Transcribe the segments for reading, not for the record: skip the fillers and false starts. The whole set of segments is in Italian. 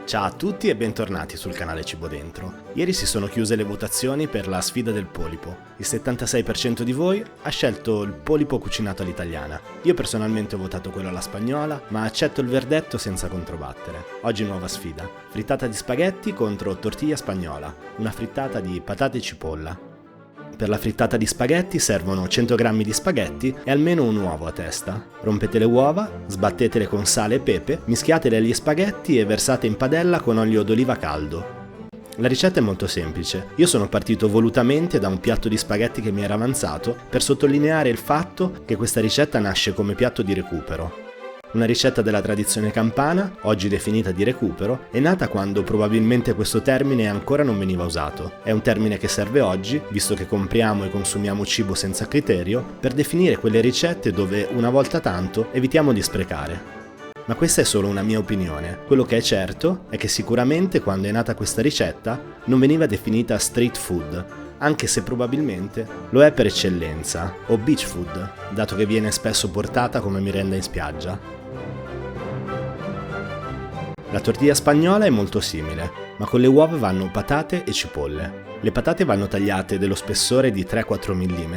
Ciao a tutti e bentornati sul canale Cibo Dentro. Ieri si sono chiuse le votazioni per la sfida del polipo. Il 76% di voi ha scelto il polipo cucinato all'italiana. Io personalmente ho votato quello alla spagnola, ma accetto il verdetto senza controbattere. Oggi nuova sfida. Frittata di spaghetti contro tortiglia spagnola. Una frittata di patate e cipolla. Per la frittata di spaghetti servono 100 g di spaghetti e almeno un uovo a testa. Rompete le uova, sbattetele con sale e pepe, mischiatele agli spaghetti e versate in padella con olio d'oliva caldo. La ricetta è molto semplice. Io sono partito volutamente da un piatto di spaghetti che mi era avanzato per sottolineare il fatto che questa ricetta nasce come piatto di recupero. Una ricetta della tradizione campana, oggi definita di recupero, è nata quando probabilmente questo termine ancora non veniva usato. È un termine che serve oggi, visto che compriamo e consumiamo cibo senza criterio, per definire quelle ricette dove una volta tanto evitiamo di sprecare. Ma questa è solo una mia opinione. Quello che è certo è che sicuramente quando è nata questa ricetta non veniva definita street food, anche se probabilmente lo è per eccellenza, o beach food, dato che viene spesso portata come merenda in spiaggia. La tortiglia spagnola è molto simile, ma con le uova vanno patate e cipolle. Le patate vanno tagliate dello spessore di 3-4 mm.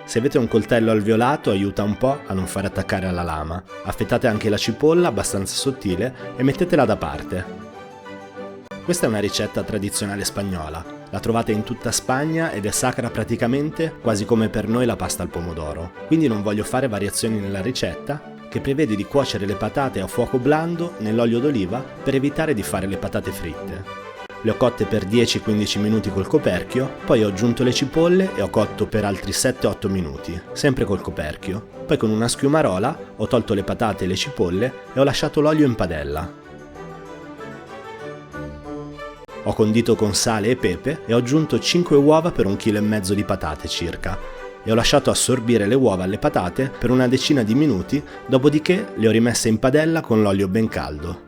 Se avete un coltello alveolato aiuta un po' a non far attaccare alla lama. Affettate anche la cipolla abbastanza sottile e mettetela da parte. Questa è una ricetta tradizionale spagnola. La trovate in tutta Spagna ed è sacra praticamente quasi come per noi la pasta al pomodoro. Quindi non voglio fare variazioni nella ricetta, che prevede di cuocere le patate a fuoco blando nell'olio d'oliva per evitare di fare le patate fritte. Le ho cotte per 10-15 minuti col coperchio, poi ho aggiunto le cipolle e ho cotto per altri 7-8 minuti, sempre col coperchio. Poi con una schiumarola ho tolto le patate e le cipolle e ho lasciato l'olio in padella. Ho condito con sale e pepe e ho aggiunto 5 uova per 1,5 kg di patate circa. E ho lasciato assorbire le uova alle patate per una decina di minuti, dopodiché le ho rimesse in padella con l'olio ben caldo.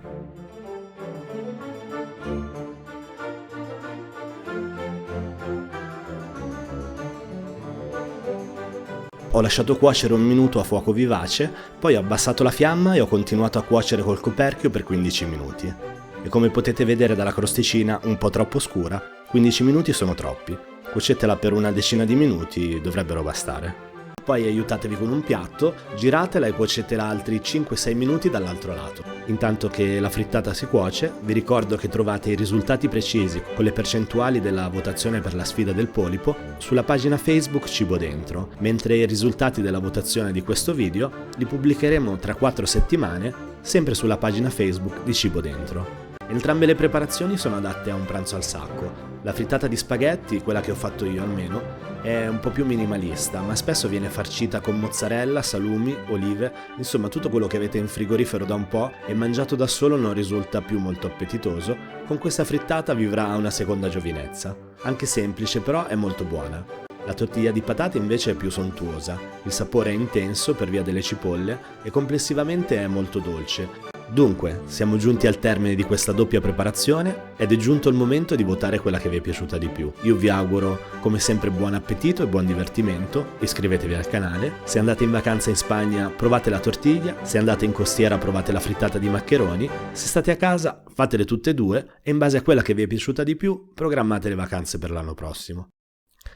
Ho lasciato cuocere un minuto a fuoco vivace, poi ho abbassato la fiamma e ho continuato a cuocere col coperchio per 15 minuti. E come potete vedere dalla crosticina un po' troppo scura, 15 minuti sono troppi. Cuocetela per una decina di minuti, dovrebbero bastare. Poi aiutatevi con un piatto, giratela e cuocetela altri 5-6 minuti dall'altro lato. Intanto che la frittata si cuoce, vi ricordo che trovate i risultati precisi con le percentuali della votazione per la sfida del polipo sulla pagina Facebook Cibo Dentro, mentre i risultati della votazione di questo video li pubblicheremo tra 4 settimane, sempre sulla pagina Facebook di Cibo Dentro. Entrambe le preparazioni sono adatte a un pranzo al sacco. La frittata di spaghetti, quella che ho fatto io almeno, è un po' più minimalista, ma spesso viene farcita con mozzarella, salumi, olive, insomma tutto quello che avete in frigorifero da un po' e mangiato da solo non risulta più molto appetitoso. Con questa frittata vivrà una seconda giovinezza. Anche semplice, però è molto buona. La tortiglia di patate invece è più sontuosa, il sapore è intenso per via delle cipolle e complessivamente è molto dolce. Dunque, siamo giunti al termine di questa doppia preparazione ed è giunto il momento di votare quella che vi è piaciuta di più. Io vi auguro come sempre buon appetito e buon divertimento, iscrivetevi al canale, se andate in vacanza in Spagna provate la tortiglia, se andate in costiera provate la frittata di maccheroni, se state a casa fatele tutte e due e in base a quella che vi è piaciuta di più programmate le vacanze per l'anno prossimo.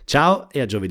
Ciao e a giovedì!